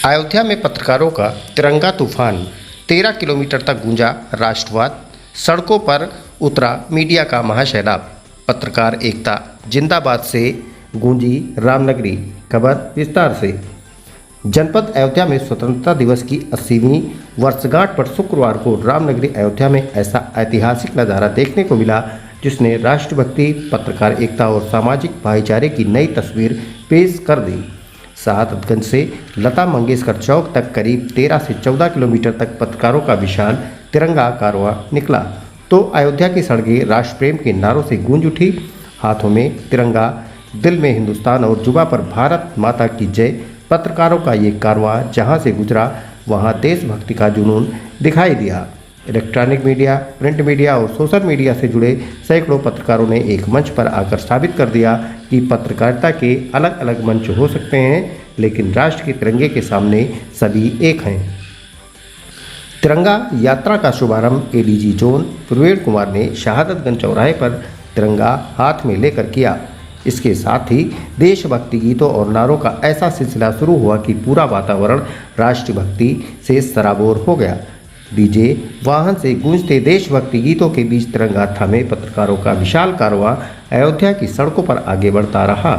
अयोध्या में पत्रकारों का तिरंगा तूफान, 13 किलोमीटर तक गूंजा राष्ट्रवाद, सड़कों पर उतरा मीडिया का महासैलाब। पत्रकार एकता जिंदाबाद से गूंजी रामनगरी। खबर विस्तार से। जनपद अयोध्या में स्वतंत्रता दिवस की 80वीं वर्षगांठ पर शुक्रवार को रामनगरी अयोध्या में ऐसा ऐतिहासिक नज़ारा देखने को मिला जिसने राष्ट्रभक्ति, पत्रकार एकता और सामाजिक भाईचारे की नई तस्वीर पेश कर दी। शहादतगंज से लता मंगेशकर चौक तक करीब 13 से 14 किलोमीटर तक पत्रकारों का विशाल तिरंगा कारवां निकला तो अयोध्या की सड़कें राष्ट्र प्रेम के नारों से गूंज उठी। हाथों में तिरंगा, दिल में हिंदुस्तान और जुबां पर भारत माता की जय। पत्रकारों का ये कारवां जहां से गुजरा वहां देशभक्ति का जुनून दिखाई दिया। इलेक्ट्रॉनिक मीडिया, प्रिंट मीडिया और सोशल मीडिया से जुड़े सैकड़ों पत्रकारों ने एक मंच पर आकर साबित कर दिया कि पत्रकारिता के अलग अलग मंच हो सकते हैं, लेकिन राष्ट्र के तिरंगे के सामने सभी एक हैं। तिरंगा यात्रा का शुभारंभ एडीजी जोन प्रवीण कुमार ने शहादतगंज चौराहे पर तिरंगा हाथ में लेकर किया। इसके साथ ही देशभक्ति गीतों और नारों का ऐसा सिलसिला शुरू हुआ कि पूरा वातावरण राष्ट्रभक्ति से सराबोर हो गया। डीजे वाहन से गूंजते देशभक्ति गीतों के बीच तिरंगा थामे पत्रकारों का विशाल कारवां अयोध्या की सड़कों पर आगे बढ़ता रहा।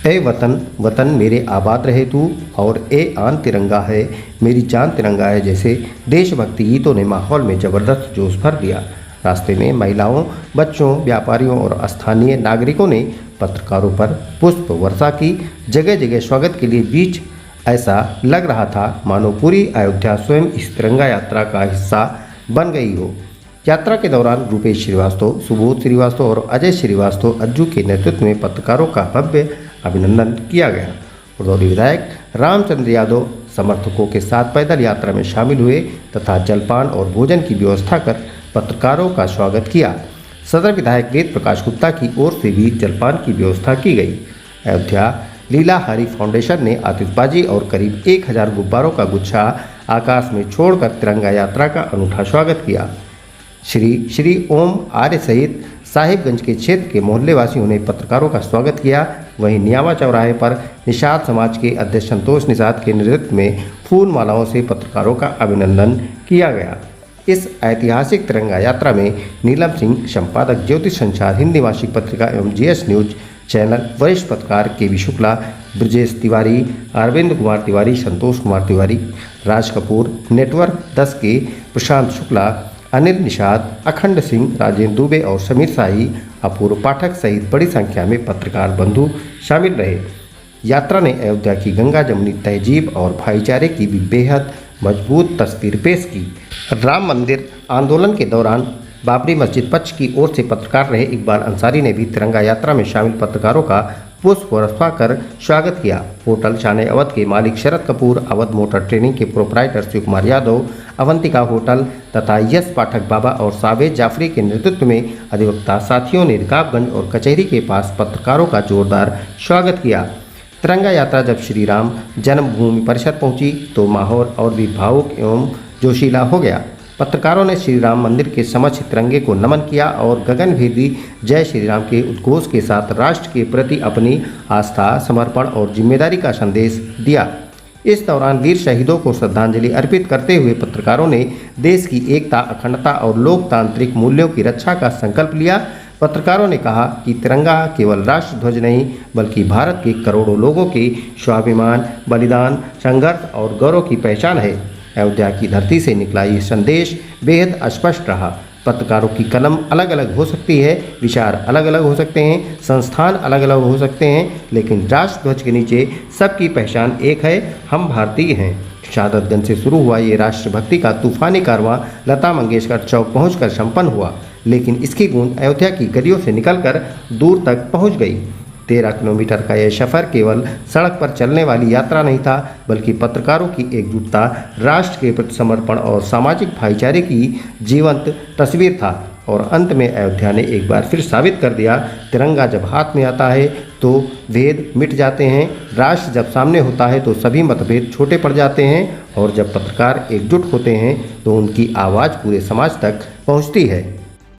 ए वतन वतन मेरे आबाद रहे तू और ए आन तिरंगा है मेरी जान तिरंगा है जैसे देशभक्ति गीतों ने माहौल में जबरदस्त जोश भर दिया। रास्ते में महिलाओं, बच्चों, व्यापारियों और स्थानीय नागरिकों ने पत्रकारों पर पुष्प वर्षा की। जगह जगह स्वागत के लिए बीच ऐसा लग रहा था मानो पूरी अयोध्या स्वयं इस तिरंगा यात्रा का हिस्सा बन गई हो। यात्रा के दौरान रूपेश श्रीवास्तव, सुबोध श्रीवास्तव और अजय श्रीवास्तव अज्जू के नेतृत्व में पत्रकारों का भव्य अभिनंदन किया गया। उदौली विधायक रामचंद्र यादव समर्थकों के साथ पैदल यात्रा में शामिल हुए तथा जलपान और भोजन की व्यवस्था कर पत्रकारों का स्वागत किया। सदर विधायक वेद प्रकाश गुप्ता की ओर से भी जलपान की व्यवस्था की गई। अयोध्या लीलाहारी फाउंडेशन ने आतिशबाजी और करीब 1000 गुब्बारों का गुच्छा आकाश में छोड़कर तिरंगा यात्रा का अनूठा स्वागत किया। श्री ओम आर्य सहित साहिबगंज के क्षेत्र के मोहल्ले वासियों ने पत्रकारों का स्वागत किया। वहीं नियामा चौराहे पर निषाद समाज के अध्यक्ष संतोष निषाद के नेतृत्व में फूल मालाओं से पत्रकारों का अभिनंदन किया गया। इस ऐतिहासिक तिरंगा यात्रा में नीलम सिंह, संपादक ज्योतिष संचार हिंदी मासिक पत्रिका एवं जीएस न्यूज चैनल, वरिष्ठ पत्रकार केवी शुक्ला, ब्रजेश तिवारी, अरविंद कुमार तिवारी, संतोष कुमार तिवारी, राज कपूर, नेटवर्क 10 के प्रशांत शुक्ला, अनिल निषाद, अखंड सिंह, राजेंद्र दुबे और समीर शाही, अपूर्व पाठक सहित बड़ी संख्या में पत्रकार बंधु शामिल रहे। यात्रा ने अयोध्या की गंगा जमुनी तहजीब और भाईचारे की भी बेहद मजबूत तस्वीर पेश की। राम मंदिर आंदोलन के दौरान बाबरी मस्जिद पक्ष की ओर से पत्रकार रहे इकबाल अंसारी ने भी तिरंगा यात्रा में शामिल पत्रकारों का पुष्प वर्षा कर स्वागत किया। होटल शान अवध के मालिक शरद कपूर, अवध मोटर ट्रेनिंग के प्रोपराइटर शिव कुमार यादव, अवंतिका होटल तथा यश पाठक बाबा और सावेद जाफरी के नेतृत्व में अधिवक्ता साथियों ने रकाबगंज और कचहरी के पास पत्रकारों का जोरदार स्वागत किया। तिरंगा यात्रा जब श्री राम जन्मभूमि परिसर पहुंची तो माहौल और भी भावुक एवं जोशीला हो गया। पत्रकारों ने श्री राम मंदिर के समक्ष तिरंगे को नमन किया और गगनभेदी जय श्री राम के उद्घोष के साथ राष्ट्र के प्रति अपनी आस्था, समर्पण और जिम्मेदारी का संदेश दिया। इस दौरान वीर शहीदों को श्रद्धांजलि अर्पित करते हुए पत्रकारों ने देश की एकता, अखंडता और लोकतांत्रिक मूल्यों की रक्षा का संकल्प लिया। पत्रकारों ने कहा कि तिरंगा केवल राष्ट्रध्वज नहीं बल्कि भारत के करोड़ों लोगों के स्वाभिमान, बलिदान, संघर्ष और गौरव की पहचान है। अयोध्या की धरती से निकला ये संदेश बेहद स्पष्ट रहा। पत्रकारों की कलम अलग अलग हो सकती है, विचार अलग अलग हो सकते हैं, संस्थान अलग अलग हो सकते हैं, लेकिन राष्ट्रध्वज के नीचे सबकी पहचान एक है, हम भारतीय हैं। शहादतगंज से शुरू हुआ ये राष्ट्रभक्ति का तूफानी कारवां लता मंगेशकर चौक पहुंचकर संपन्न हुआ, लेकिन इसकी गूंज अयोध्या की गलियों से निकलकर दूर तक पहुंच गई। 13 किलोमीटर का यह सफ़र केवल सड़क पर चलने वाली यात्रा नहीं था बल्कि पत्रकारों की एकजुटता, राष्ट्र के प्रति समर्पण और सामाजिक भाईचारे की जीवंत तस्वीर था। और अंत में अयोध्या ने एक बार फिर साबित कर दिया, तिरंगा जब हाथ में आता है तो भेद मिट जाते हैं, राष्ट्र जब सामने होता है तो सभी मतभेद छोटे पड़ जाते हैं और जब पत्रकार एकजुट होते हैं तो उनकी आवाज़ पूरे समाज तक पहुँचती है।